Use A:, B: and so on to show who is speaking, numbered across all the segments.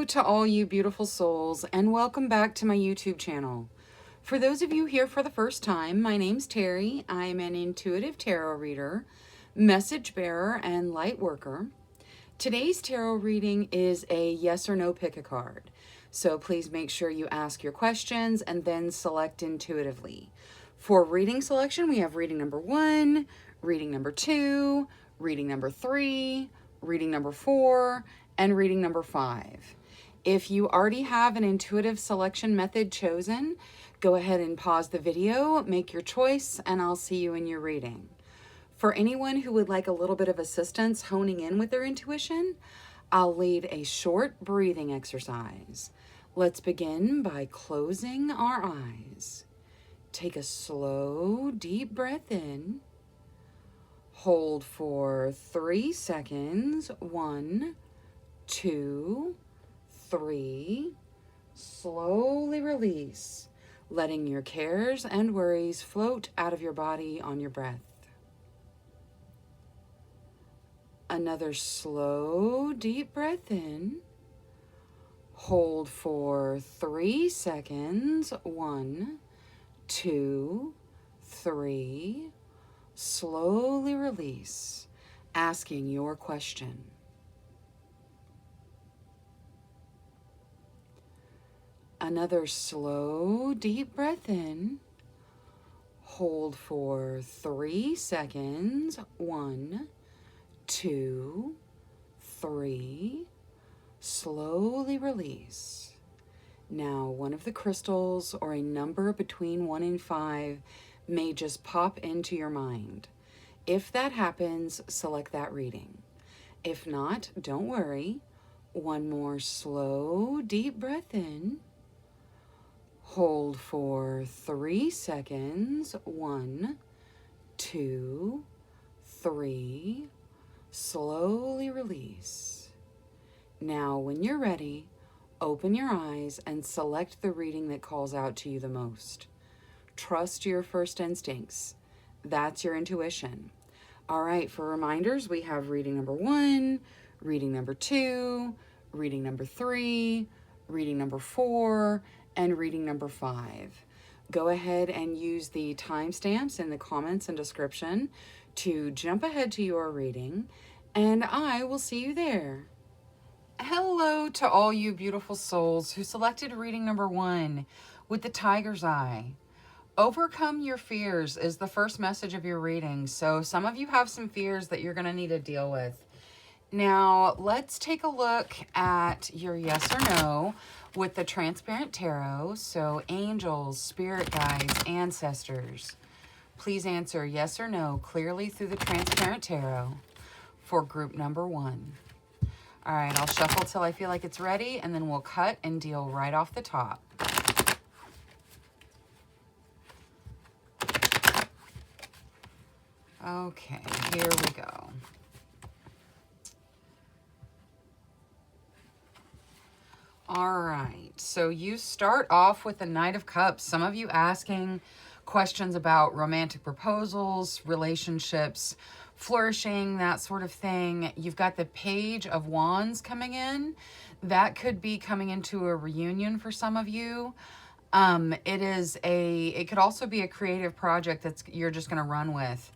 A: to all you beautiful souls, and welcome back to my YouTube channel. For those of you here for the first time, my name's Cheri. I'm an intuitive tarot reader, message bearer, and light worker. Today's tarot reading is a yes or no pick a card. So please make sure you ask your questions and then select intuitively. For reading selection, we have reading number 1, reading number 2, reading number 3, reading number 4, and reading number 5. If you already have an intuitive selection method chosen, go ahead and pause the video, make your choice, and I'll see you in your reading. For anyone who would like a little bit of assistance honing in with their intuition, I'll lead a short breathing exercise. Let's begin by closing our eyes. Take a slow, deep breath in. Hold for 3 seconds. 1, 2, 3. Slowly release, letting your cares and worries float out of your body on your breath. Another slow, deep breath in. Hold for 3 seconds. 1, 2, 3. Slowly release, asking your question. Another slow, deep breath in. Hold for 3 seconds. 1, 2, 3. Slowly release. Now, one of the crystals or a number between 1 and 5 may just pop into your mind. If that happens, select that reading. If not, don't worry. One more slow, deep breath in. Hold for 3 seconds. 1, 2, 3. Slowly release. Now, when you're ready, open your eyes and select the reading that calls out to you the most. Trust your first instincts. That's your intuition. All right, for reminders, we have reading number 1, reading number 2, reading number 3, reading number 4, and reading number 5. Go ahead and use the timestamps in the comments and description to jump ahead to your reading, and I will see you there. Hello to all you beautiful souls who selected reading number 1 with the tiger's eye. Overcome your fears is the first message of your reading. So some of you have some fears that you're going to need to deal with. Now, let's take a look at your yes or no with the transparent tarot. So angels, spirit guides, ancestors, please answer yes or no clearly through the transparent tarot for group number 1. All right, I'll shuffle till I feel like it's ready, and then we'll cut and deal right off the top. Okay, here we go. All right, so you start off with the Knight of Cups. Some of you asking questions about romantic proposals, relationships, flourishing, that sort of thing. You've got the Page of Wands coming in. That could be coming into a reunion for some of you. It could also be a creative project you're just going to run with.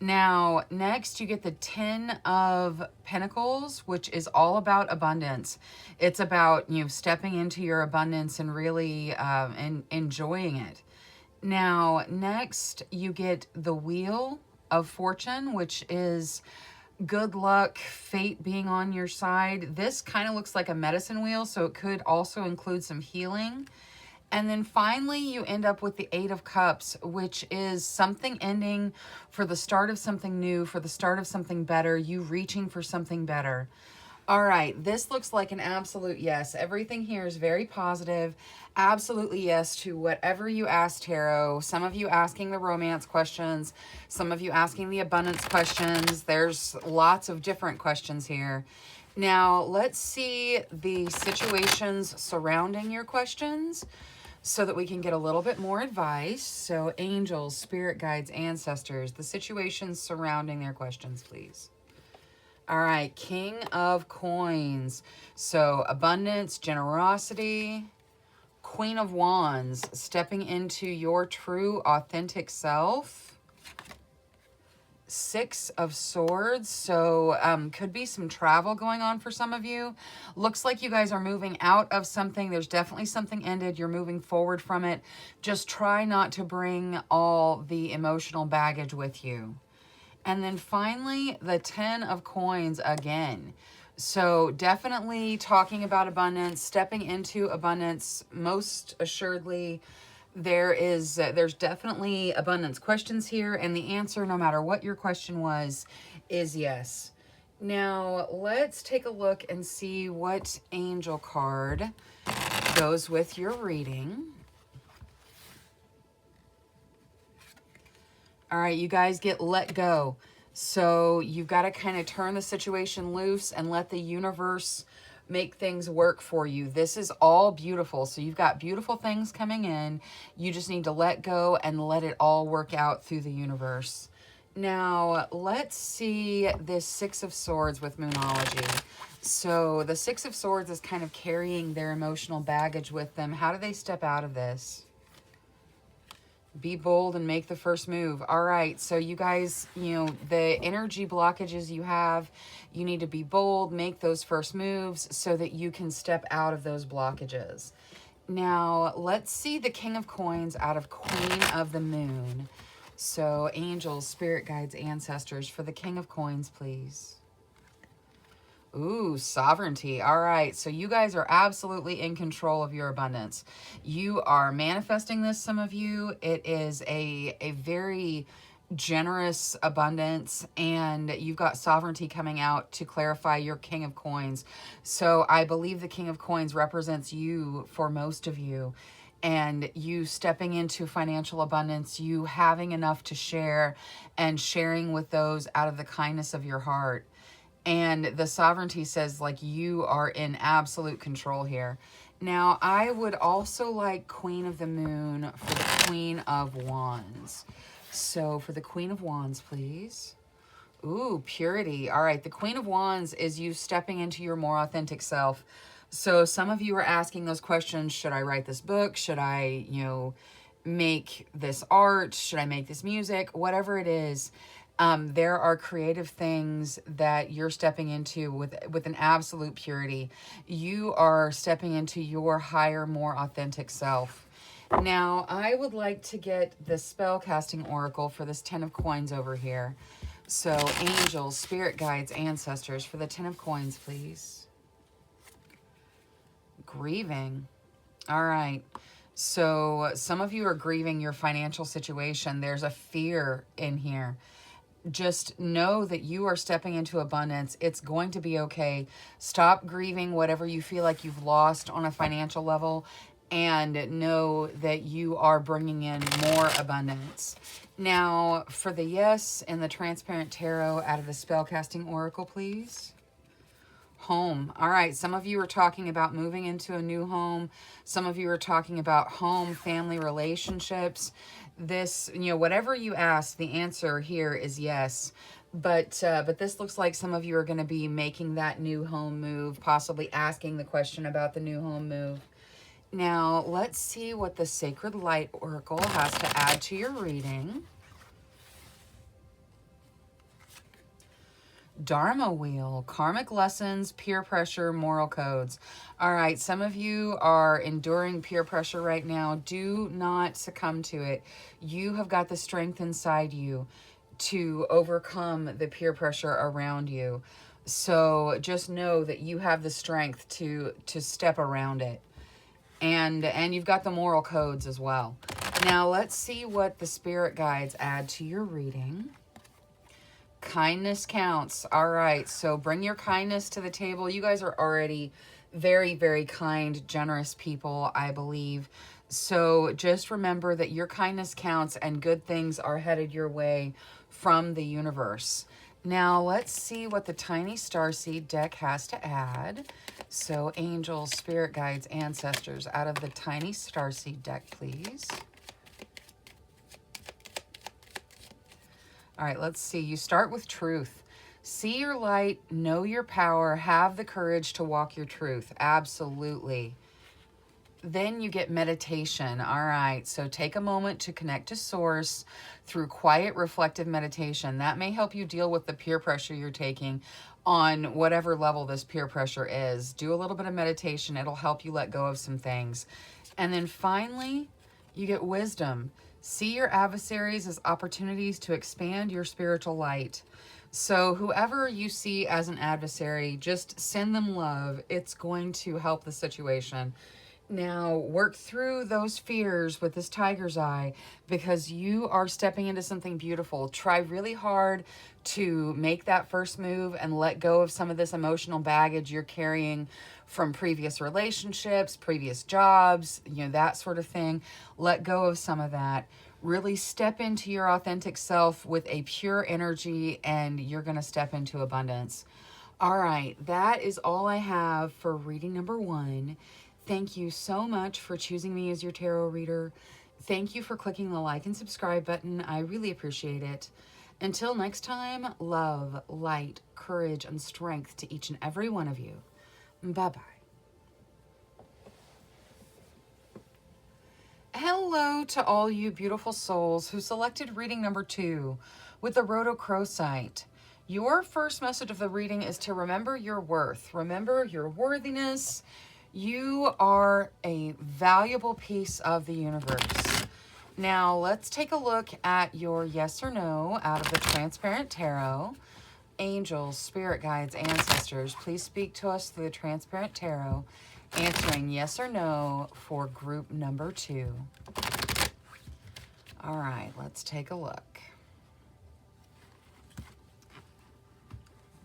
A: Now, next you get the 10 of Pentacles, which is all about abundance. It's about, stepping into your abundance and really enjoying it. Now, next you get the Wheel of Fortune, which is good luck, fate being on your side. This kind of looks like a medicine wheel, so it could also include some healing. And then finally, you end up with the 8 of Cups, which is something ending for the start of something new, for the start of something better, you reaching for something better. All right, this looks like an absolute yes. Everything here is very positive. Absolutely yes to whatever you ask, Tarot. Some of you asking the romance questions, some of you asking the abundance questions. There's lots of different questions here. Now, let's see the situations surrounding your questions so that we can get a little bit more advice. So angels, spirit guides, ancestors, the situations surrounding their questions, please. All right, King of Coins. So abundance, generosity. Queen of Wands, stepping into your true, authentic self. Six of Swords, so could be some travel going on for some of you. Looks like you guys are moving out of something. There's definitely something ended. You're moving forward from it. Just try not to bring all the emotional baggage with you. And then finally, the 10 of Coins again. So definitely talking about abundance, stepping into abundance. Most assuredly, there's definitely abundance questions here. And the answer, no matter what your question was, is yes. Now, let's take a look and see what angel card goes with your reading. All right, you guys get let go. So you've got to kind of turn the situation loose and let the universe make things work for you. This is all beautiful. So you've got beautiful things coming in. You just need to let go and let it all work out through the universe. Now, let's see this Six of Swords with Moonology. So the Six of Swords is kind of carrying their emotional baggage with them. How do they step out of this? Be bold and make the first move. All right, so you guys, the energy blockages you have, you need to be bold, make those first moves so that you can step out of those blockages. Now, let's see the King of Coins out of Queen of the Moon. So, angels, spirit guides, ancestors, for the King of Coins, please. Ooh, sovereignty. All right. So you guys are absolutely in control of your abundance. You are manifesting this, some of you. It is a very generous abundance, and you've got sovereignty coming out to clarify your King of Coins. So I believe the King of Coins represents you for most of you, and you stepping into financial abundance, you having enough to share and sharing with those out of the kindness of your heart. And the sovereignty says, like, you are in absolute control here. Now, I would also like Queen of the Moon for the Queen of Wands. So, for the Queen of Wands, please. Ooh, purity. All right, the Queen of Wands is you stepping into your more authentic self. So, some of you are asking those questions. Should I write this book? Should I, make this art? Should I make this music? Whatever it is. There are creative things that you're stepping into with an absolute purity. You are stepping into your higher, more authentic self. Now, I would like to get the spell casting oracle for this 10 of Coins over here. So, angels, spirit guides, ancestors, for the 10 of Coins, please. Grieving. All right. So, some of you are grieving your financial situation. There's a fear in here. Just know that you are stepping into abundance. It's going to be okay. Stop grieving whatever you feel like you've lost on a financial level, and know that you are bringing in more abundance. Now, for the yes and the transparent tarot out of the spellcasting oracle, please. Home. All right, some of you are talking about moving into a new home. Some of you are talking about home, family, relationships. This, whatever you ask, the answer here is yes. But this looks like some of you are going to be making that new home move, possibly asking the question about the new home move. Now, let's see what the Sacred Light Oracle has to add to your reading. Dharma Wheel, karmic lessons, peer pressure, moral codes. All right, some of you are enduring peer pressure right now. Do not succumb to it. You have got the strength inside you to overcome the peer pressure around you. So just know that you have the strength to step around it. And you've got the moral codes as well. Now let's see what the spirit guides add to your reading. Kindness counts. All right, so bring your kindness to the table. You guys are already very, very kind, generous people, I believe. So just remember that your kindness counts and good things are headed your way from the universe. Now, let's see what the Tiny Starseed deck has to add. So, angels, spirit guides, ancestors, out of the Tiny Starseed deck, please. All right, let's see. You start with truth. See your light, know your power, have the courage to walk your truth. Absolutely. Then you get meditation. All right, so take a moment to connect to source through quiet, reflective meditation. That may help you deal with the peer pressure you're taking on whatever level this peer pressure is. Do a little bit of meditation. It'll help you let go of some things. And then finally, you get wisdom. See your adversaries as opportunities to expand your spiritual light. So whoever you see as an adversary, just send them love. It's going to help the situation. Now, work through those fears with this tiger's eye, because you are stepping into something beautiful. Try really hard to make that first move and let go of some of this emotional baggage you're carrying from previous relationships, previous jobs, that sort of thing. Let go of some of that. Really step into your authentic self with a pure energy, and you're going to step into abundance. All right, that is all I have for reading number 1. Thank you so much for choosing me as your tarot reader. Thank you for clicking the like and subscribe button. I really appreciate it. Until next time, love, light, courage, and strength to each and every one of you. Bye-bye. Hello to all you beautiful souls who selected reading number 2 with the Rhodochrosite. Your first message of the reading is to remember your worth. Remember your worthiness. You are a valuable piece of the universe. Now, let's take a look at your yes or no out of the Transparent Tarot. Angels, spirit guides, ancestors, please speak to us through the Transparent Tarot, answering yes or no for group number 2. All right, let's take a look.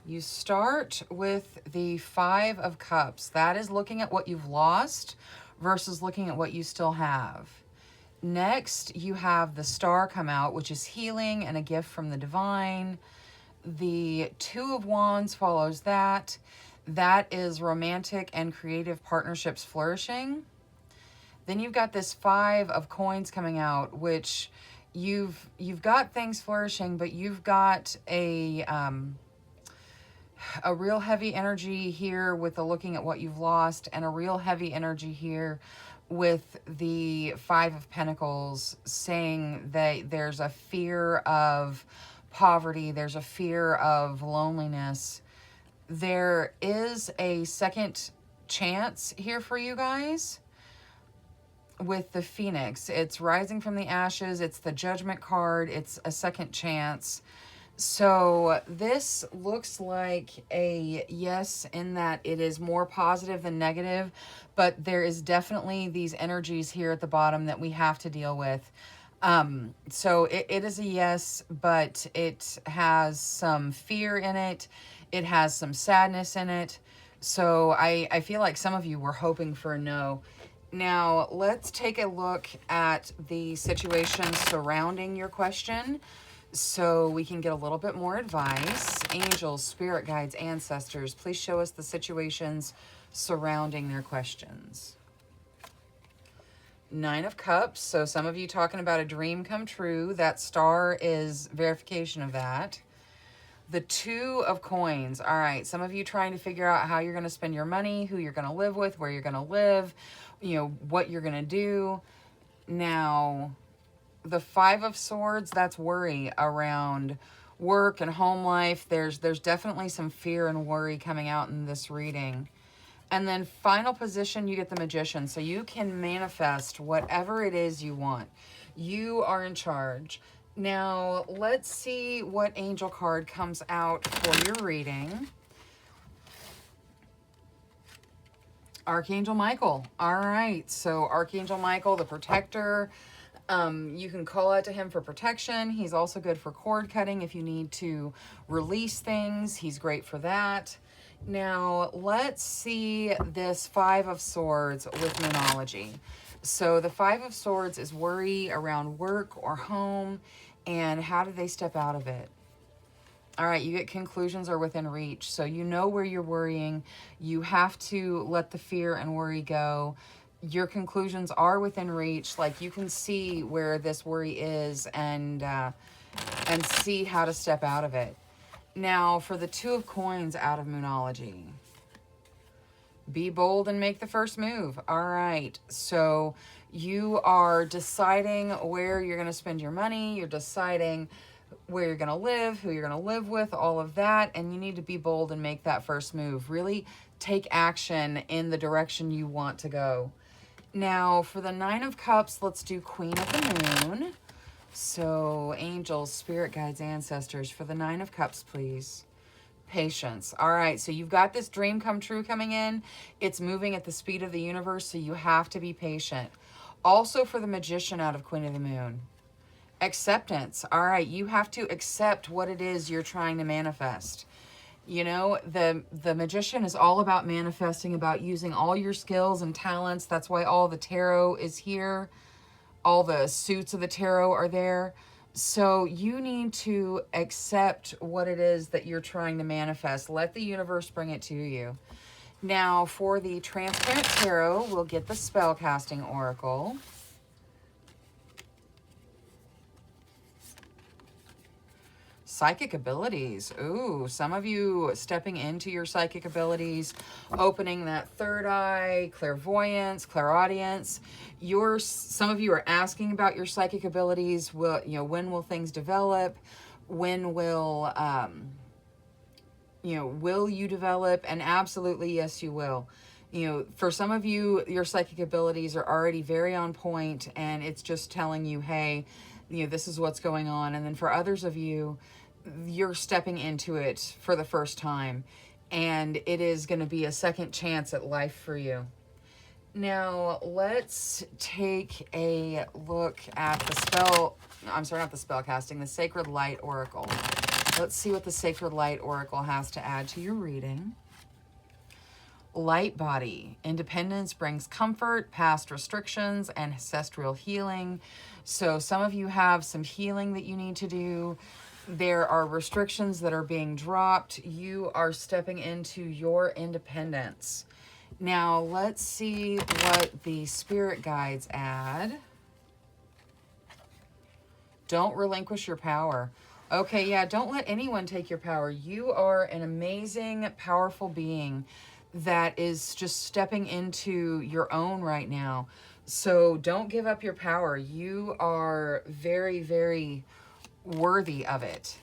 A: You start with the 5 of Cups. That is looking at what you've lost versus looking at what you still have. Next, you have the Star come out, which is healing and a gift from the divine. The 2 of Wands follows that. That is romantic and creative partnerships flourishing. Then you've got this 5 of Coins coming out, which you've got things flourishing, but you've got a real heavy energy here with the looking at what you've lost, and a real heavy energy here with the 5 of Pentacles, saying that there's a fear of poverty, there's a fear of loneliness. There is a second chance here for you guys with the Phoenix. It's rising from the ashes, it's the Judgment card, it's a second chance. So this looks like a yes in that it is more positive than negative, but there is definitely these energies here at the bottom that we have to deal with. So it is a yes, but it has some fear in it. It has some sadness in it. So I feel like some of you were hoping for a no. Now let's take a look at the situation surrounding your question, so we can get a little bit more advice. Angels, spirit guides, ancestors, please show us the situations surrounding their questions. 9 of Cups. So some of you talking about a dream come true. That star is verification of that. The 2 of Coins. All right. Some of you trying to figure out how you're going to spend your money, who you're going to live with, where you're going to live, what you're going to do. Now, the 5 of Swords, that's worry around work and home life. There's definitely some fear and worry coming out in this reading. And then final position, you get the Magician. So you can manifest whatever it is you want. You are in charge. Now, let's see what angel card comes out for your reading. Archangel Michael. All right. So Archangel Michael, the protector. You can call out to him for protection. He's also good for cord cutting if you need to release things. He's great for that. Now, let's see this 5 of Swords with Moonology. So the 5 of Swords is worry around work or home, and how do they step out of it? All right, you get conclusions are within reach. So you know where you're worrying. You have to let the fear and worry go. Your conclusions are within reach. Like, you can see where this worry is and see how to step out of it. Now, for the Two of Coins out of Moonology. Be bold and make the first move. All right. So you are deciding where you're going to spend your money. You're deciding where you're going to live, who you're going to live with, all of that. And you need to be bold and make that first move. Really take action in the direction you want to go. Now, for the Nine of Cups, let's do Queen of the Moon. So, angels, spirit guides, ancestors, for the Nine of Cups, please. Patience. All right, so you've got this dream come true coming in. It's moving at the speed of the universe, so you have to be patient. Also, for the Magician out of Queen of the Moon. Acceptance. All right, you have to accept what it is you're trying to manifest. You know, the Magician is all about manifesting, about using all your skills and talents. That's why all the tarot is here. All the suits of the tarot are there. So you need to accept what it is that you're trying to manifest. Let the universe bring it to you. Now, for the Transparent Tarot, we'll get the Spellcasting Oracle. Psychic abilities. Ooh, some of you stepping into your psychic abilities, opening that third eye, clairvoyance, clairaudience. Some of you are asking about your psychic abilities. When will things develop? When will, will you develop? And absolutely, yes, you will. For some of you, your psychic abilities are already very on point, and it's just telling you, hey, this is what's going on. And then for others of you, you're stepping into it for the first time, and it is going to be a second chance at life for you. Now, let's take a look at the Sacred Light Oracle. Let's see what the Sacred Light Oracle has to add to your reading. Light body. Independence brings comfort, past restrictions, and ancestral healing. So some of you have some healing that you need to do. There are restrictions that are being dropped. You are stepping into your independence. Now, let's see what the spirit guides add. Don't relinquish your power. Okay, yeah, don't let anyone take your power. You are an amazing, powerful being that is just stepping into your own right now. So don't give up your power. You are very, very worthy of it.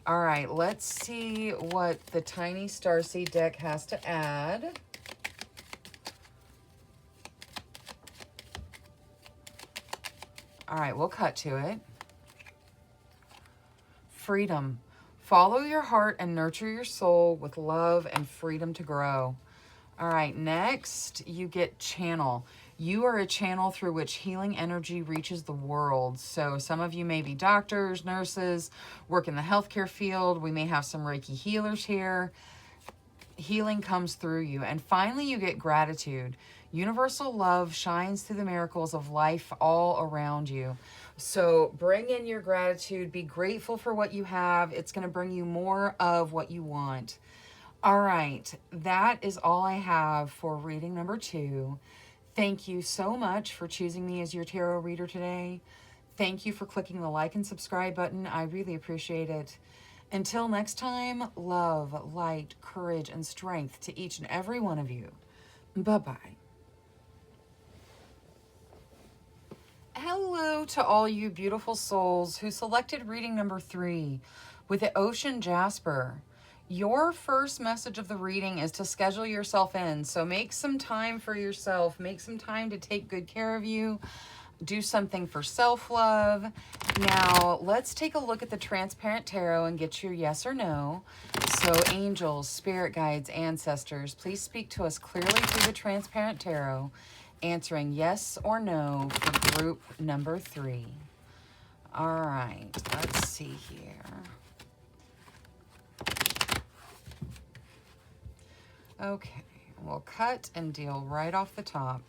A: All right, let's see what the Tiny Starseed deck has to add. All right, we'll cut to it. Freedom. Follow your heart and nurture your soul with love and freedom to grow. All right, next you get channel. You are a channel through which healing energy reaches the world. So some of you may be doctors, nurses, work in the healthcare field. We may have some Reiki healers here. Healing comes through you. And finally, you get gratitude. Universal love shines through the miracles of life all around you. So bring in your gratitude. Be grateful for what you have. It's going to bring you more of what you want. All right, that is all I have for reading number 2. Thank you so much for choosing me as your tarot reader today. Thank you for clicking the like and subscribe button. I really appreciate it. Until next time, love, light, courage, and strength to each and every one of you. Bye-bye. Hello to all you beautiful souls who selected reading number 3 with the Ocean Jasper. Your first message of the reading is to schedule yourself in. So make some time for yourself. Make some time to take good care of you. Do something for self-love. Now, let's take a look at the Transparent Tarot and get your yes or no. So angels, spirit guides, ancestors, please speak to us clearly through the Transparent Tarot, answering yes or no for group number 3. All right, let's see here. Okay, we'll cut and deal right off the top.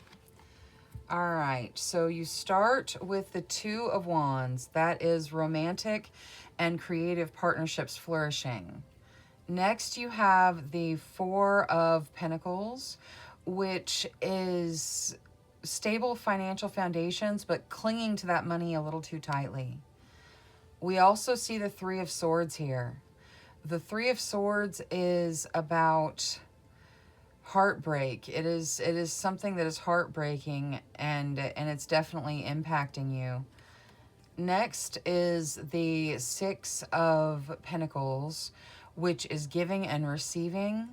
A: All right, so you start with the 2 of Wands. That is romantic and creative partnerships flourishing. Next, you have the 4 of Pentacles, which is stable financial foundations, but clinging to that money a little too tightly. We also see the 3 of Swords here. The Three of Swords is about heartbreak. It is something that is heartbreaking, and it's definitely impacting you. Next is the Six of Pentacles, which is giving and receiving.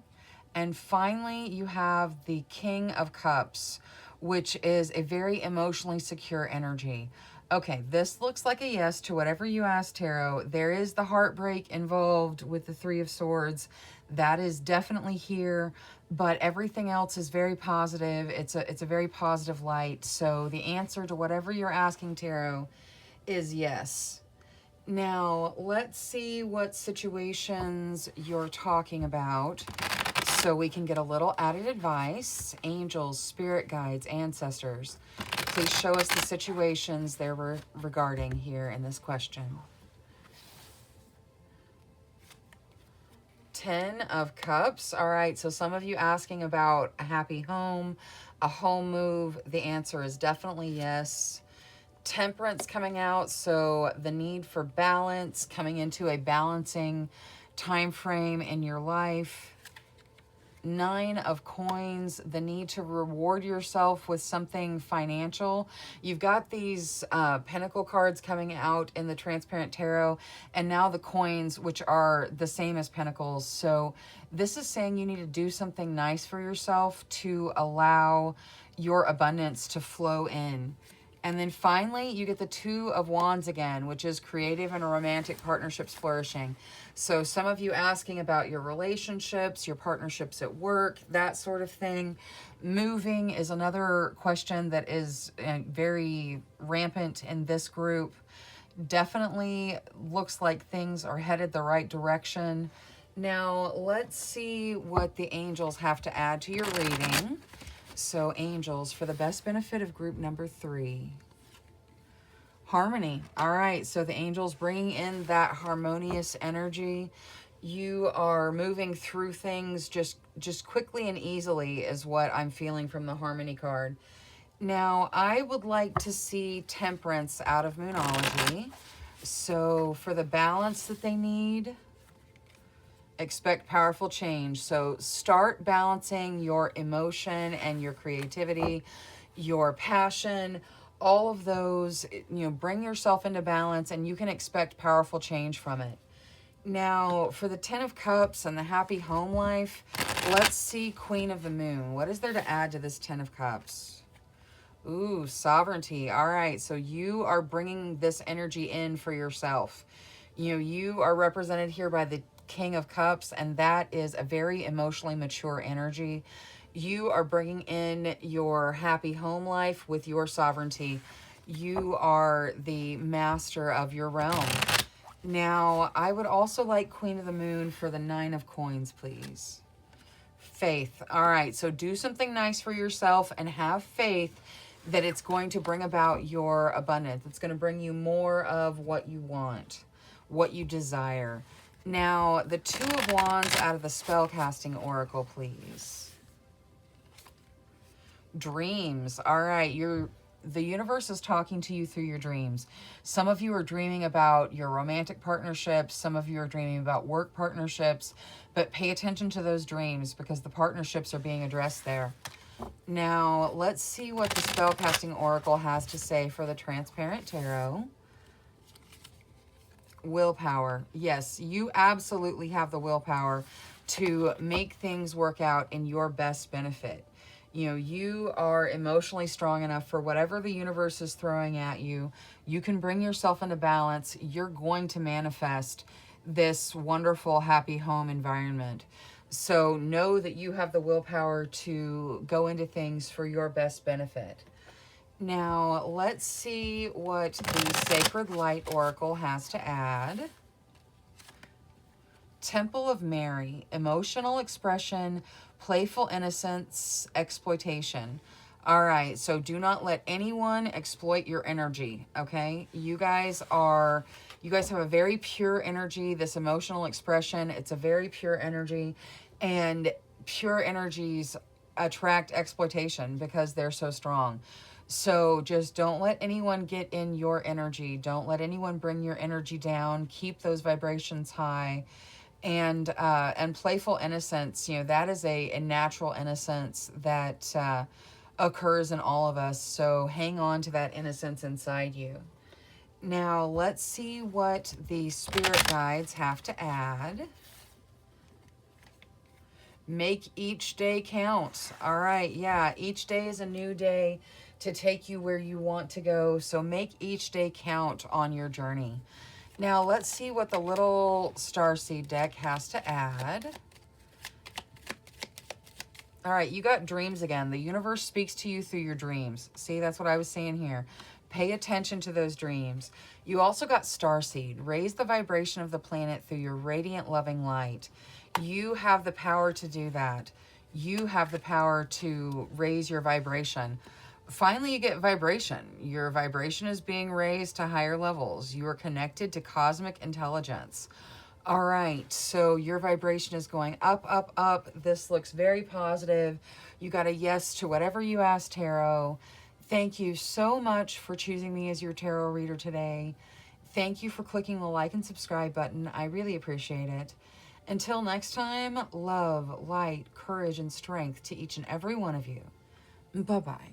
A: And finally, you have the King of Cups, which is a very emotionally secure energy. Okay, this looks like a yes to whatever you asked, Tarot. There is the heartbreak involved with the Three of Swords. That is definitely here, but everything else is very positive. It's a very positive light. So the answer to whatever you're asking, Tarot, is yes. Now, let's see what situations you're talking about so we can get a little added advice. Angels, spirit guides, ancestors, please show us the situations they were regarding here in this question. 10 of Cups. All right, so some of you asking about a happy home, a home move. The answer is definitely yes. Temperance coming out, so the need for balance, coming into a balancing time frame in your life. 9 of Coins, the need to reward yourself with something financial. You've got these Pentacle cards coming out in the Transparent Tarot, and now the Coins, which are the same as Pentacles. So this is saying you need to do something nice for yourself to allow your abundance to flow in. And then finally, you get the Two of Wands again, which is creative and romantic partnerships flourishing. So some of you asking about your relationships, your partnerships at work, that sort of thing. Moving is another question that is very rampant in this group. Definitely looks like things are headed the right direction. Now, let's see what the angels have to add to your reading. So angels, for the best benefit of group number 3. Harmony. All right, so the angels bringing in that harmonious energy. You are moving through things just quickly and easily is what I'm feeling from the Harmony card. Now, I would like to see Temperance out of Moonology. So for the balance that they need, expect powerful change. So start balancing your emotion and your creativity, your passion, all of those, bring yourself into balance and you can expect powerful change from it. Now, for the 10 of Cups and the happy home life, let's see Queen of the Moon. What is there to add to this 10 of Cups? Ooh, sovereignty. All right, so you are bringing this energy in for yourself. You are represented here by the King of Cups, and that is a very emotionally mature energy. You are bringing in your happy home life with your sovereignty. You are the master of your realm. Now, I would also like Queen of the Moon for the 9 of Coins, please. Faith. All right, so do something nice for yourself and have faith that it's going to bring about your abundance. It's going to bring you more of what you want, what you desire. Now, the Two of Wands out of the Spellcasting Oracle, please. Dreams. All right, the universe is talking to you through your dreams. Some of you are dreaming about your romantic partnerships. Some of you are dreaming about work partnerships. But pay attention to those dreams because the partnerships are being addressed there. Now, let's see what the Spellcasting Oracle has to say for the Transparent Tarot. Willpower. Yes, you absolutely have the willpower to make things work out in your best benefit. You are emotionally strong enough for whatever the universe is throwing at you. You can bring yourself into balance. You're going to manifest this wonderful, happy home environment. So know that you have the willpower to go into things for your best benefit. Now, let's see what the Sacred Light Oracle has to add. Temple of Mary, emotional expression, playful innocence, exploitation. All right, so do not let anyone exploit your energy, okay? You guys have a very pure energy, this emotional expression. It's a very pure energy, and pure energies attract exploitation because they're so strong. So just don't let anyone get in your energy. Don't let anyone bring your energy down. Keep those vibrations high. And playful innocence, that is a natural innocence that occurs in all of us. So hang on to that innocence inside you. Now let's see what the spirit guides have to add. Make each day count. All right, yeah, each day is a new day to take you where you want to go. So make each day count on your journey. Now let's see what the little starseed deck has to add. All right, you got dreams again. The universe speaks to you through your dreams. See, that's what I was saying here. Pay attention to those dreams. You also got starseed. Raise the vibration of the planet through your radiant, loving light. You have the power to do that. You have the power to raise your vibration. Finally, you get vibration. Your vibration is being raised to higher levels. You are connected to cosmic intelligence. All right, so your vibration is going up, up, up. This looks very positive. You got a yes to whatever you asked, Tarot. Thank you so much for choosing me as your tarot reader today. Thank you for clicking the like and subscribe button. I really appreciate it. Until next time, love, light, courage, and strength to each and every one of you. Bye-bye.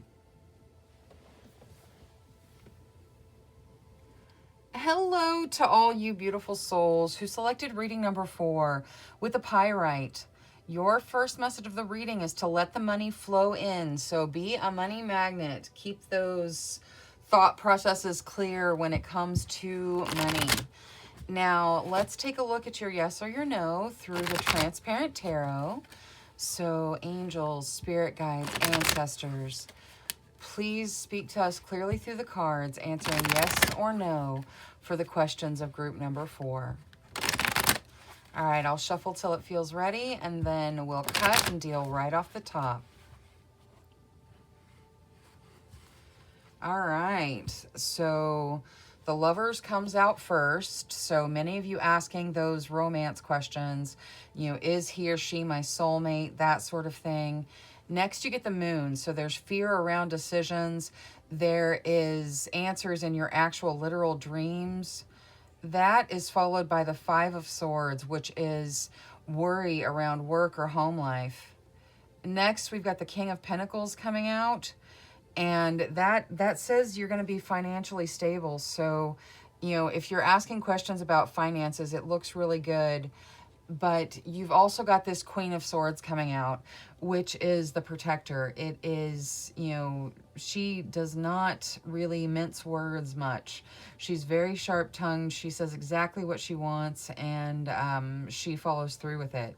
A: Hello to all you beautiful souls who selected reading number 4 with the pyrite. Your first message of the reading is to let the money flow in. So be a money magnet. Keep those thought processes clear when it comes to money. Now, let's take a look at your yes or your no through the transparent tarot. So angels, spirit guides, ancestors, please speak to us clearly through the cards, answering yes or no for the questions of group number 4. All right, I'll shuffle till it feels ready, and then we'll cut and deal right off the top. All right, so the Lovers comes out first. So many of you asking those romance questions, is he or she my soulmate, that sort of thing. Next, you get the Moon. So there's fear around decisions. There is answers in your actual literal dreams. That is followed by the 5 of Swords, which is worry around work or home life. Next, we've got the King of Pentacles coming out. And that says you're going to be financially stable. So, if you're asking questions about finances, it looks really good. But you've also got this Queen of Swords coming out, which is the protector. It is, she does not really mince words much. She's very sharp-tongued. She says exactly what she wants, and she follows through with it.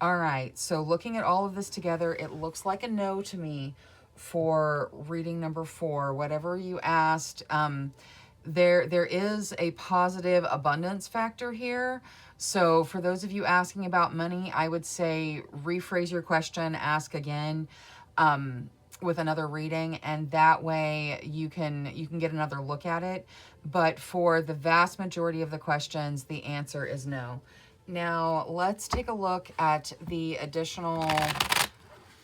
A: All right, so looking at all of this together, it looks like a no to me for reading number 4. Whatever you asked, there is a positive abundance factor here. So for those of you asking about money, I would say rephrase your question, ask again with another reading, and that way you can get another look at it. But for the vast majority of the questions, the answer is no. Now let's take a look at the additional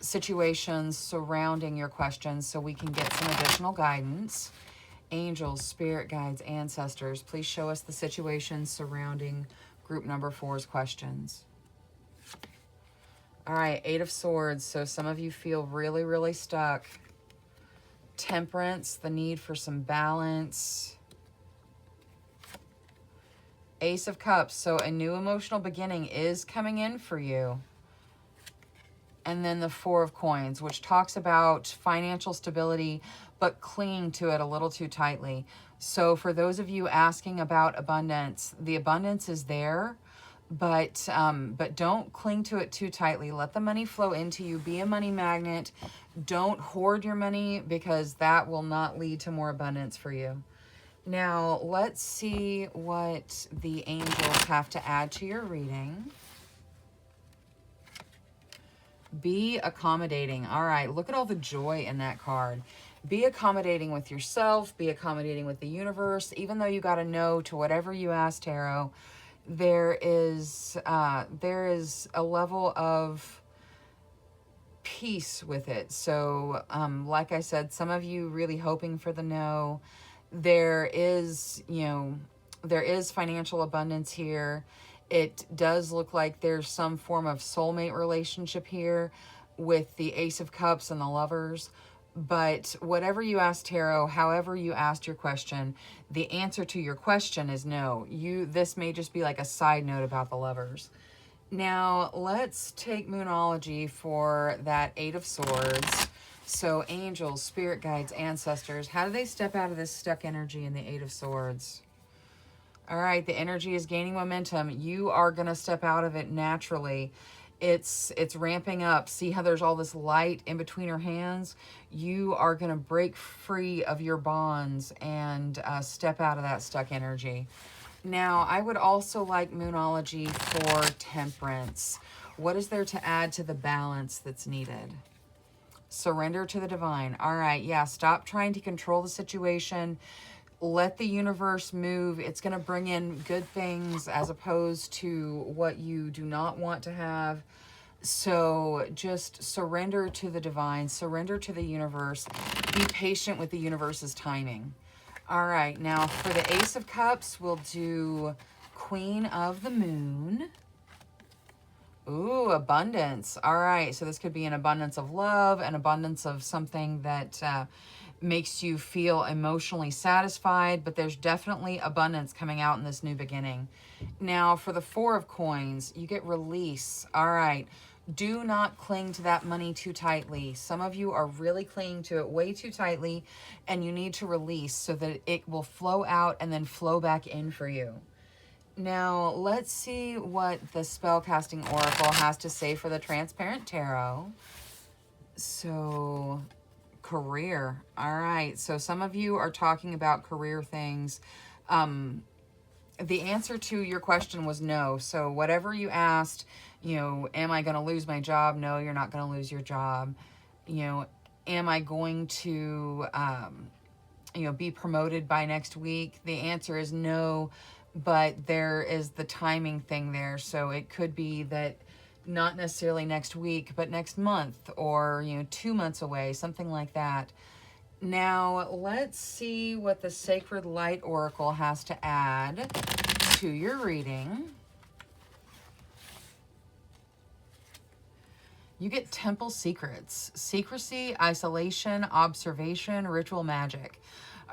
A: situations surrounding your questions so we can get some additional guidance. Angels, spirit guides, ancestors, please show us the situations surrounding group number 4's questions. All right, 8 of Swords. So some of you feel really, really stuck. Temperance, the need for some balance. Ace of Cups. So a new emotional beginning is coming in for you. And then the 4 of Coins, which talks about financial stability, but clinging to it a little too tightly. So for those of you asking about abundance, the abundance is there, but don't cling to it too tightly. Let the money flow into you. Be a money magnet. Don't hoard your money, because that will not lead to more abundance for you. Now, let's see what the angels have to add to your reading. Be accommodating. All right, look at all the joy in that card. Be accommodating with yourself. Be accommodating with the universe. Even though you got a no to whatever you asked, Tarot, there is a level of peace with it. So, like I said, some of you really hoping for the no. There is financial abundance here. It does look like there's some form of soulmate relationship here with the Ace of Cups and the Lovers. But whatever you asked Tarot, however you asked your question, the answer to your question is no. This may just be like a side note about the Lovers. Now, let's take Moonology for that Eight of Swords. So, angels, spirit guides, ancestors, how do they step out of this stuck energy in the Eight of Swords? All right, the energy is gaining momentum. You are going to step out of it naturally. It's ramping up. See how there's all this light in between her hands? You are going to break free of your bonds and step out of that stuck energy. Now, I would also like Moonology for Temperance. What is there to add to the balance that's needed? Surrender to the divine. All right, yeah, stop trying to control the situation. Let the universe move. It's going to bring in good things as opposed to what you do not want to have. So just surrender to the divine, surrender to the universe. Be patient with the universe's timing. All right, now for the Ace of Cups, we'll do Queen of the Moon. Ooh, abundance. All right, so this could be an abundance of love, an abundance of something that makes you feel emotionally satisfied, but there's definitely abundance coming out in this new beginning. Now, for the Four of Coins, you get release. All right, do not cling to that money too tightly. Some of you are really clinging to it way too tightly, and you need to release so that it will flow out and then flow back in for you. Now, let's see what the Spellcasting Oracle has to say for the Transparent Tarot. So, career. All right. So some of you are talking about career things. The answer to your question was no. So whatever you asked, am I going to lose my job? No, you're not going to lose your job. Am I going to, be promoted by next week? The answer is no, but there is the timing thing there. So it could be that not necessarily next week, but next month or, 2 months away, something like that. Now, let's see what the Sacred Light Oracle has to add to your reading. You get Temple Secrets, secrecy, isolation, observation, ritual magic.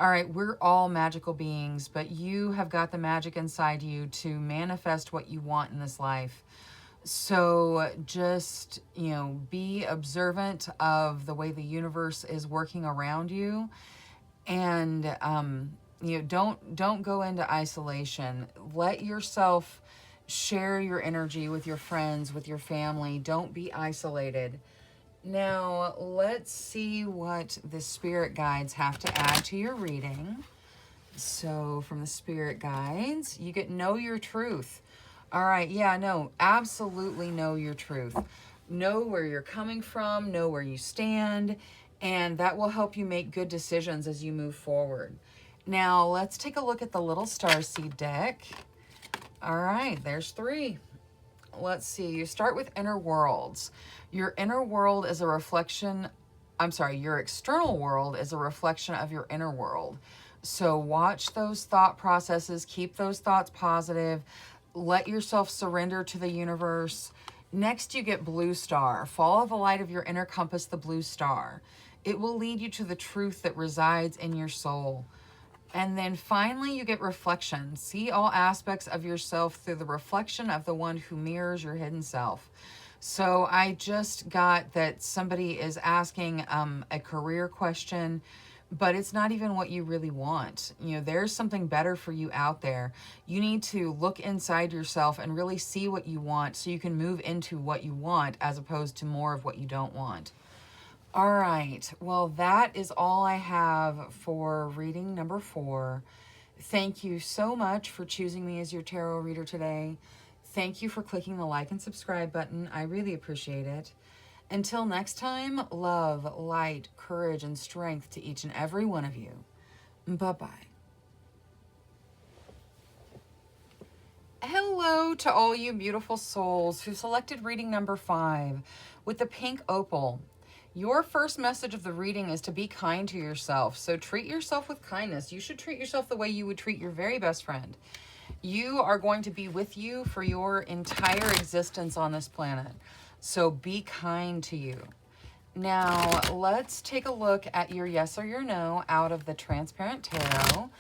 A: All right, we're all magical beings, but you have got the magic inside you to manifest what you want in this life. So just, be observant of the way the universe is working around you, and, don't go into isolation. Let yourself share your energy with your friends, with your family. Don't be isolated. Now, let's see what the spirit guides have to add to your reading. So from the spirit guides, you get Know Your Truth. All right, yeah, no, absolutely know your truth. Know where you're coming from, know where you stand, and that will help you make good decisions as you move forward. Now, let's take a look at the Little Starseed deck. All right, there's 3. Let's see, you start with Inner Worlds. Your inner world is a reflection, your external world is a reflection of your inner world. So watch those thought processes, keep those thoughts positive. Let yourself surrender to the universe. Next, you get Blue Star. Follow the light of your inner compass, the blue star. It will lead you to the truth that resides in your soul. And then finally, you get Reflection. See all aspects of yourself through the reflection of the one who mirrors your hidden self. So I just got that somebody is asking a career question, but it's not even what you really want. There's something better for you out there. You need to look inside yourself and really see what you want so you can move into what you want as opposed to more of what you don't want. All right. Well, that is all I have for reading number 4. Thank you so much for choosing me as your tarot reader today. Thank you for clicking the like and subscribe button. I really appreciate it. Until next time, love, light, courage, and strength to each and every one of you. Bye-bye. Hello to all you beautiful souls who selected reading number 5 with the pink opal. Your first message of the reading is to be kind to yourself. So treat yourself with kindness. You should treat yourself the way you would treat your very best friend. You are going to be with you for your entire existence on this planet. So be kind to you. Now, let's take a look at your yes or your no out of the Transparent Tarot.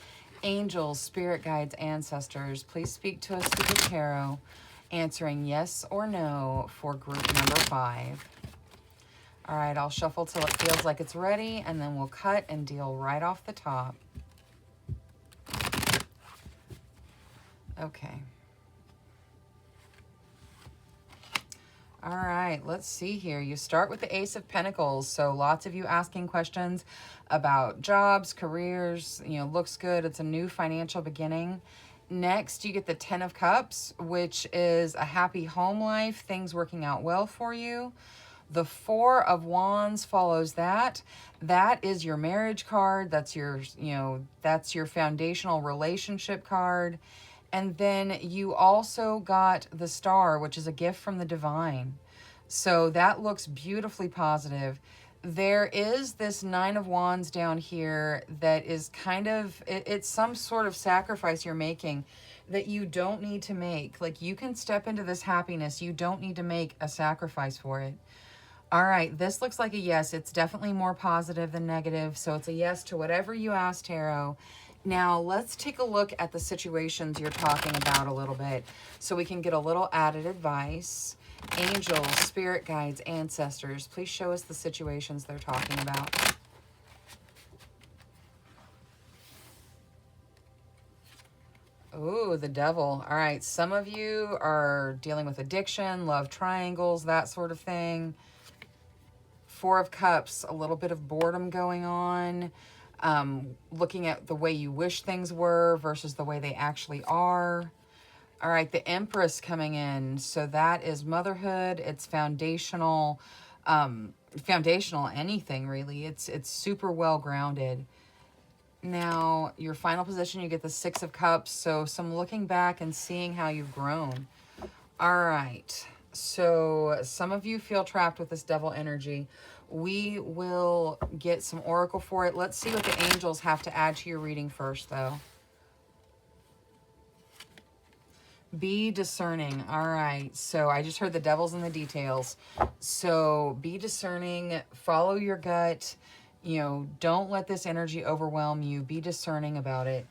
A: Angels, spirit guides, ancestors, please speak to us through the tarot, answering yes or no for group number 5. All right, I'll shuffle till it feels like it's ready, and then we'll cut and deal right off the top. Okay. All right, let's see here. You start with the Ace of Pentacles. So lots of you asking questions about jobs, careers, looks good. It's a new financial beginning. Next, you get the Ten of Cups, which is a happy home life, things working out well for you. The Four of Wands follows that. That is your marriage card. That's your, that's your foundational relationship card. And then you also got the Star, which is a gift from the divine. So that looks beautifully positive. There is this Nine of Wands down here that is kind of, it's some sort of sacrifice you're making that you don't need to make. Like, you can step into this happiness. You don't need to make a sacrifice for it. All right, this looks like a yes. It's definitely more positive than negative. So it's a yes to whatever you asked, Tarot. Now, let's take a look at the situations you're talking about a little bit so we can get a little added advice. Angels, spirit guides, ancestors, please show us the situations they're talking about. Oh, the Devil. All right, some of you are dealing with addiction, love triangles, that sort of thing. Four of Cups, a little bit of boredom going on. Looking at the way you wish things were versus the way they actually are. All right, the Empress coming in. So that is motherhood. It's foundational, foundational anything really. It's super well grounded. Now, your final position, you get the Six of Cups. So some looking back and seeing how you've grown. All right. So some of you feel trapped with this Devil energy. We will get some oracle for it. Let's see what the angels have to add to your reading first, though. Be discerning. All right. So I just heard the devil's in the details. So be discerning. Follow your gut. Don't let this energy overwhelm you. Be discerning about it.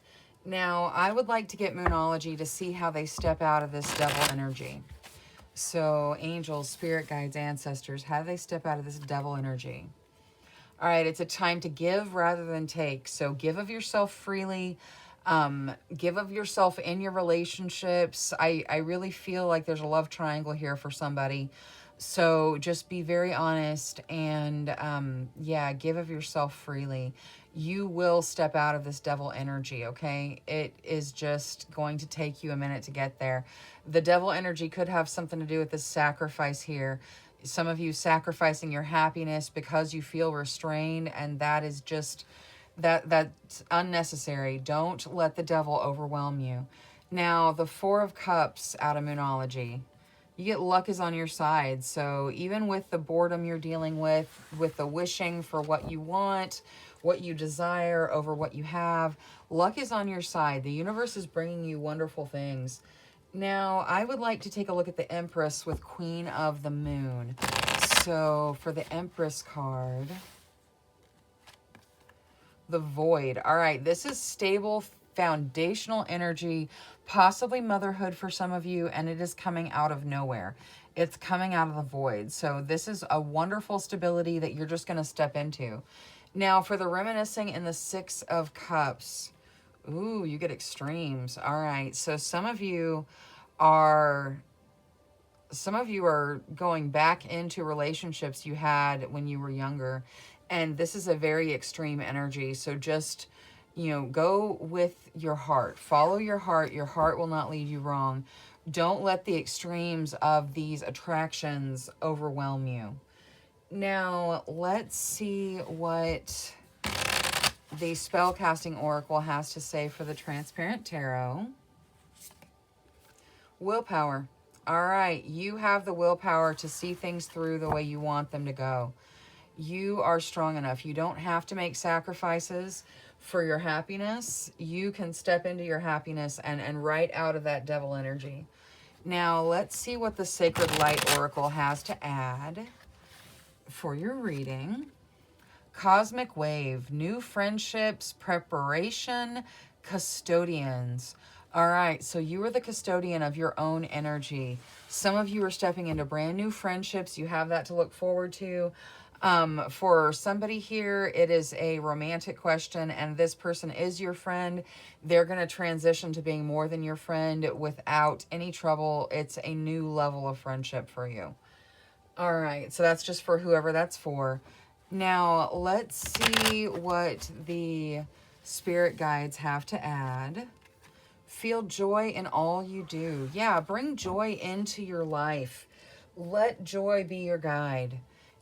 A: Now, I would like to get Moonology to see how they step out of this devil energy. So angels, spirit guides, ancestors, how do they step out of this devil energy? All right, it's a time to give rather than take. So give of yourself freely. Give of yourself in your relationships. I really feel like there's a love triangle here for somebody. So just be very honest and, yeah, give of yourself freely. You will step out of this devil energy, okay? It is just going to take you a minute to get there. The devil energy could have something to do with this sacrifice here. Some of you sacrificing your happiness because you feel restrained, and that is just, that's unnecessary. Don't let the devil overwhelm you. Now, the Four of Cups out of Moonology. You get luck is on your side. So even with the boredom you're dealing with the wishing for what you want, what you desire over what you have, luck is on your side. The universe is bringing you wonderful things. Now, I would like to take a look at the Empress with Queen of the Moon. So for the Empress card, the Void. All right, this is stable, foundational energy, possibly motherhood for some of you, and it is coming out of nowhere. It's coming out of the void. So this is a wonderful stability that you're just going to step into. Now, for the reminiscing in the Six of Cups, ooh, you get extremes. All right, so some of you are going back into relationships you had when you were younger, and this is a very extreme energy. So just, go with your heart. Follow your heart. Your heart will not lead you wrong. Don't let the extremes of these attractions overwhelm you. Now, let's see what the Spellcasting Oracle has to say for the Transparent Tarot. Willpower. All right, you have the willpower to see things through the way you want them to go. You are strong enough. You don't have to make sacrifices for your happiness, you can step into your happiness and right out of that devil energy. Now, let's see what the Sacred Light Oracle has to add for your reading. Cosmic Wave, new friendships, preparation, custodians. All right, so you are the custodian of your own energy. Some of you are stepping into brand new friendships. You have that to look forward to. For somebody here, it is a romantic question, and this person is your friend. They're going to transition to being more than your friend without any trouble. It's a new level of friendship for you. All right, so that's just for whoever that's for. Now, let's see what the spirit guides have to add. Feel joy in all you do. Yeah, bring joy into your life. Let joy be your guide.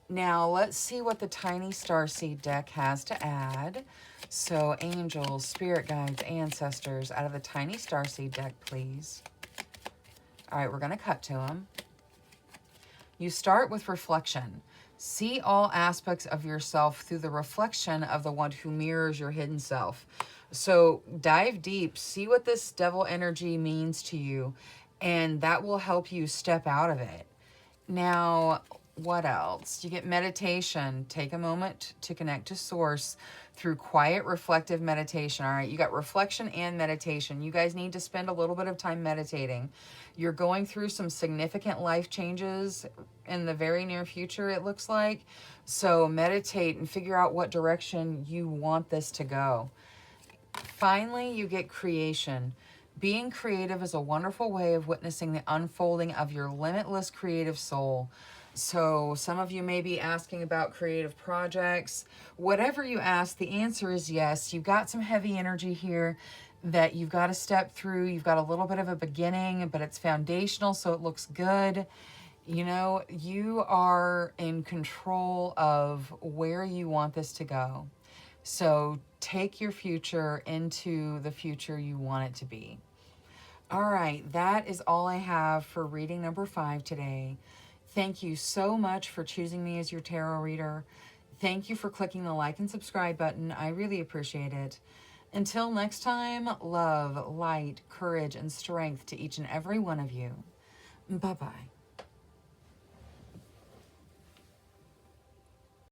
A: Now, let's see what the Tiny Starseed deck has to add. So, angels, spirit guides, ancestors, out of the Tiny Starseed deck, please. All right, we're going to cut to them. You start with reflection. See all aspects of yourself through the reflection of the one who mirrors your hidden self. So dive deep, see what this devil energy means to you, and that will help you step out of it. Now, what else? You get meditation. Take a moment to connect to source through quiet, reflective meditation. All right, you got reflection and meditation. You guys need to spend a little bit of time meditating. You're going through some significant life changes in the very near future, it looks like. So meditate and figure out what direction you want this to go. Finally, you get creation. Being creative is a wonderful way of witnessing the unfolding of your limitless creative soul. So some of you may be asking about creative projects. Whatever you ask, the answer is yes. You've got some heavy energy here that you've got to step through. You've got a little bit of a beginning, but it's foundational, so it looks good. You know, you are in control of where you want this to go. So take your future into the future you want it to be. All right, that is all I have for reading number 5 today. Thank you so much for choosing me as your tarot reader. Thank you for clicking the like and subscribe button. I really appreciate it. Until next time, love, light, courage, and strength to each and every one of you. Bye-bye.